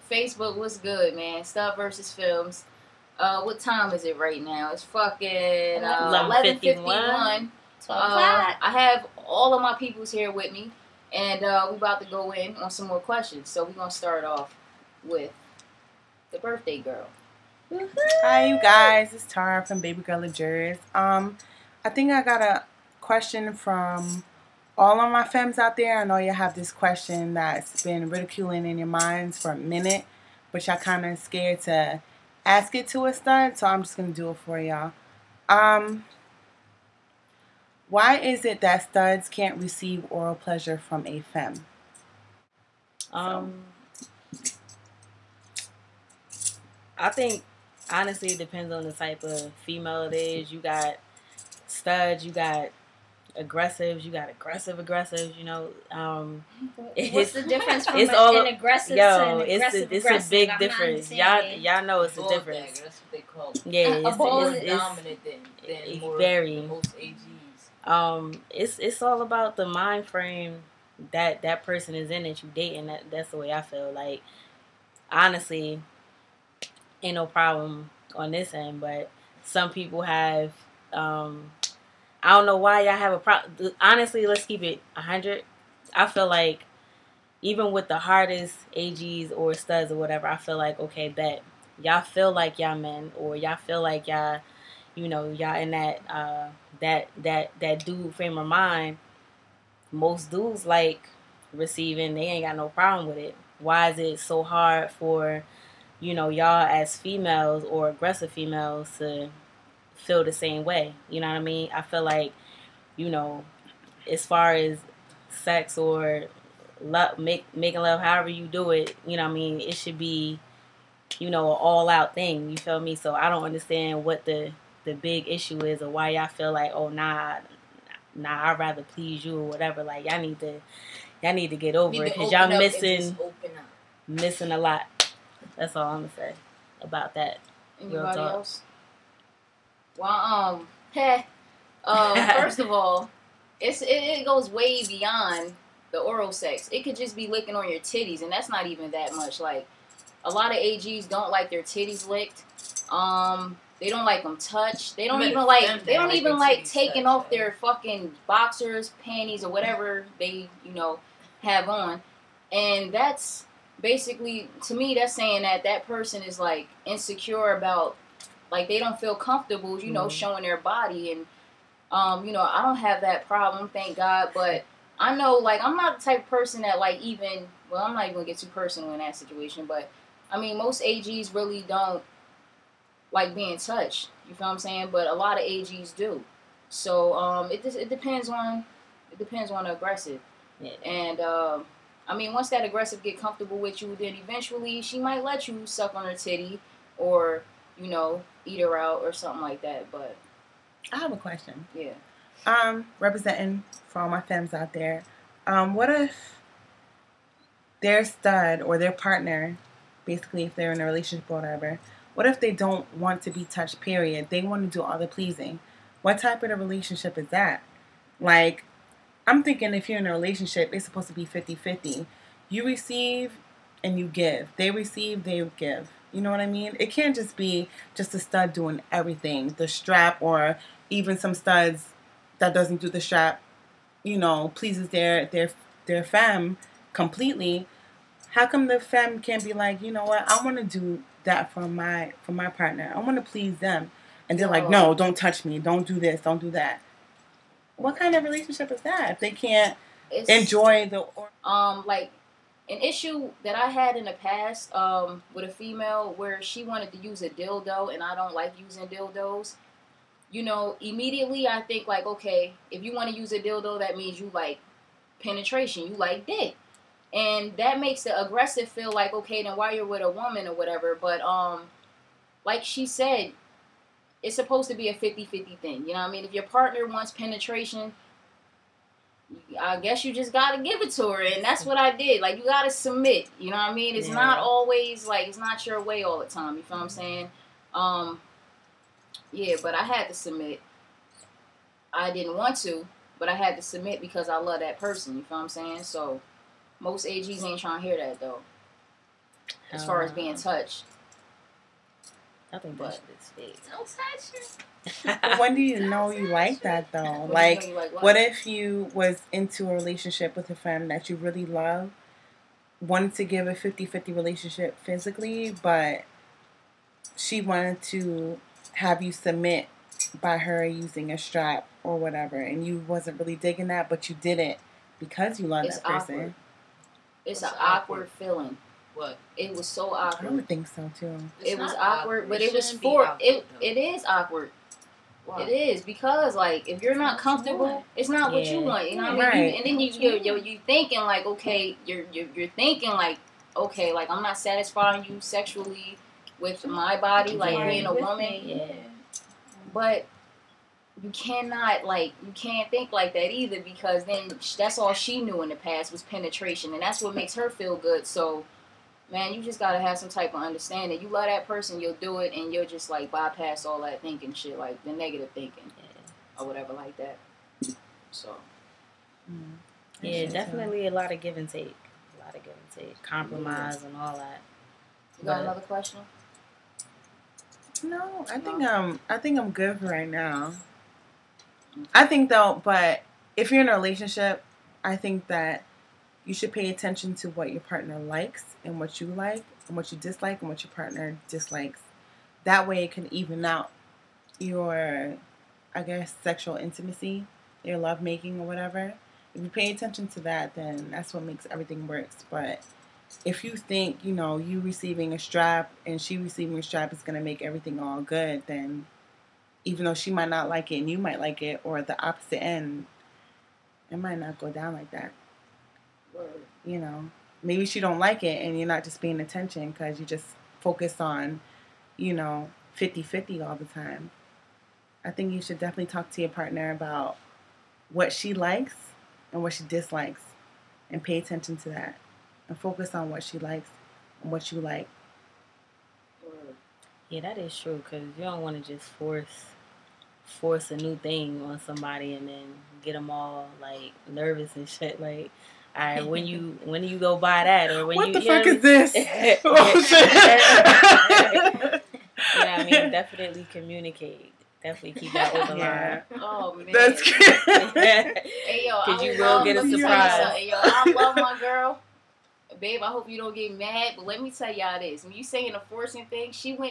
Facebook, what's good, man? Stud versus Femmes. What time is it right now? It's fucking 11:51. 12 o'clock. I have all of my peoples here with me, and we're about to go in on some more questions. So we're gonna start off with the birthday girl. Hi, you guys. It's Tara from Babygirl of Jersey. I think I got a question from all of my femmes out there. I know you have this question that's been ridiculing in your minds for a minute, but y'all kind of scared to ask it to a stud, so I'm just going to do it for y'all. Why is it that studs can't receive oral pleasure from a femme? I think, honestly, it depends on the type of female it is. You got studs, you got aggressives, you got aggressives, you know. What's the difference from it's all, an aggressive to an aggressive? It's a big difference. Y'all know it's a difference. That's what they call it. Yeah, it's dominant than more, very. Most AGs. It's all about the mind frame that person is in that you dating. That's the way I feel. Like, honestly, ain't no problem on this end, but some people have. I don't know why y'all have a problem. Honestly, let's keep it 100. I feel like even with the hardest AGs or studs or whatever, I feel like, okay, bet y'all feel like y'all men, or y'all feel like y'all, you know, y'all in that that dude frame of mind. Most dudes like receiving. They ain't got no problem with it. Why is it so hard for, you know, y'all as females or aggressive females to feel the same way? You know what I mean? I feel like, you know, as far as sex or love, making love, however you do it, you know what I mean, it should be, you know, an all-out thing. You feel me? So I don't understand what the big issue is, or why y'all feel like, oh, nah, I'd rather please you or whatever. Like, y'all need to get over it, because y'all missing a lot. That's all I'm gonna say about that. Anybody else? Well, first of all, it goes way beyond the oral sex. It could just be licking on your titties, and that's not even that much. Like, a lot of AGs don't like their titties licked. They don't like them touched. They don't even like taking off their fucking boxers, panties, or whatever they, you know, have on. And that's basically, to me, that's saying that person is like insecure about, like, they don't feel comfortable, you know, showing their body. And you know, I don't have that problem, thank God. But I know, like, I'm not the type of person that, like, even, well, I'm not even gonna get too personal in that situation, but I mean, most AGs really don't like being touched. You feel what I'm saying? But a lot of AGs do. So it depends on the aggressive. Yeah. And I mean, once that aggressive get comfortable with you, then eventually she might let you suck on her titty, or, you know, eat her out or something like that. But I have a question. Yeah. Representing for all my femmes out there, what if their stud or their partner, basically if they're in a relationship or whatever, what if they don't want to be touched, period? They want to do all the pleasing. What type of a relationship is that? Like, I'm thinking if you're in a relationship, it's supposed to be 50-50. You receive and you give. They receive, they give. You know what I mean? It can't just be just a stud doing everything. The strap, or even some studs that doesn't do the strap, you know, pleases their femme completely. How come the femme can't be like, you know what, I want to do that for my partner. I want to please them. And they're like, no, don't touch me. Don't do this. Don't do that. What kind of relationship is that if they can't enjoy the... like, an issue that I had in the past with a female where she wanted to use a dildo, and I don't like using dildos. You know, immediately I think, like, okay, if you want to use a dildo, that means you like penetration. You like dick. And that makes the aggressive feel like, okay, then why you're with a woman or whatever. But, like she said, it's supposed to be a 50-50 thing. You know what I mean? If your partner wants penetration, I guess you just got to give it to her. And that's what I did. Like, you got to submit. You know what I mean? It's not always, like, it's not your way all the time. You feel what I'm saying? Yeah, but I had to submit. I didn't want to, but I had to submit because I love that person. You feel what I'm saying? So most AGs ain't trying to hear that, though. as far as being touched. I think that shit is fake. Don't touch her. But when do you know you like that though? Like, what if you was into a relationship with a femme that you really love, wanted to give a 50-50 relationship physically, but she wanted to have you submit by her using a strap or whatever, and you wasn't really digging that, but you did it because you love that person. Awkward. It's an awkward feeling. What? It was so awkward. I would think so too. It was awkward, but it was for it. It is awkward. Wow. It is because like if you're not comfortable, it's not what you want. You know what I mean? And then you thinking like okay, you're thinking like okay, like I'm not satisfying you sexually with my body, like being a woman. Yeah. But you cannot you can't think like that either because then that's all she knew in the past was penetration, and that's what makes her feel good. So. Man, you just gotta have some type of understanding. You love that person, you'll do it, and you'll just like bypass all that thinking shit, like the negative thinking, or whatever like that. So, yeah, definitely a lot of give and take, compromise and all that. You got another question? No, I think I'm good for right now. I think though, but if you're in a relationship, I think that you should pay attention to what your partner likes and what you like and what you dislike and what your partner dislikes. That way it can even out your, I guess, sexual intimacy, your lovemaking or whatever. If you pay attention to that, then that's what makes everything works. But if you think, you know, you receiving a strap and she receiving a strap is going to make everything all good, then even though she might not like it and you might like it, or the opposite end, it might not go down like that. You know, maybe she don't like it and you're not just paying attention because you just focus on, you know, 50-50 all the time. I think you should definitely talk to your partner about what she likes and what she dislikes and pay attention to that and focus on what she likes and what you like. Yeah, that is true because you don't want to just force a new thing on somebody and then get them all like nervous and shit like. All right, when do you go buy that? Or when what you, the you know fuck is this? Oh, shit. Yeah, I mean, definitely communicate. Definitely keep that open line. Oh, man. That's good. Hey, yo, because you will get a surprise. Hey, yo, I love my girl. Babe, I hope you don't get mad, but let me tell y'all this. When you saying the forcing thing, she went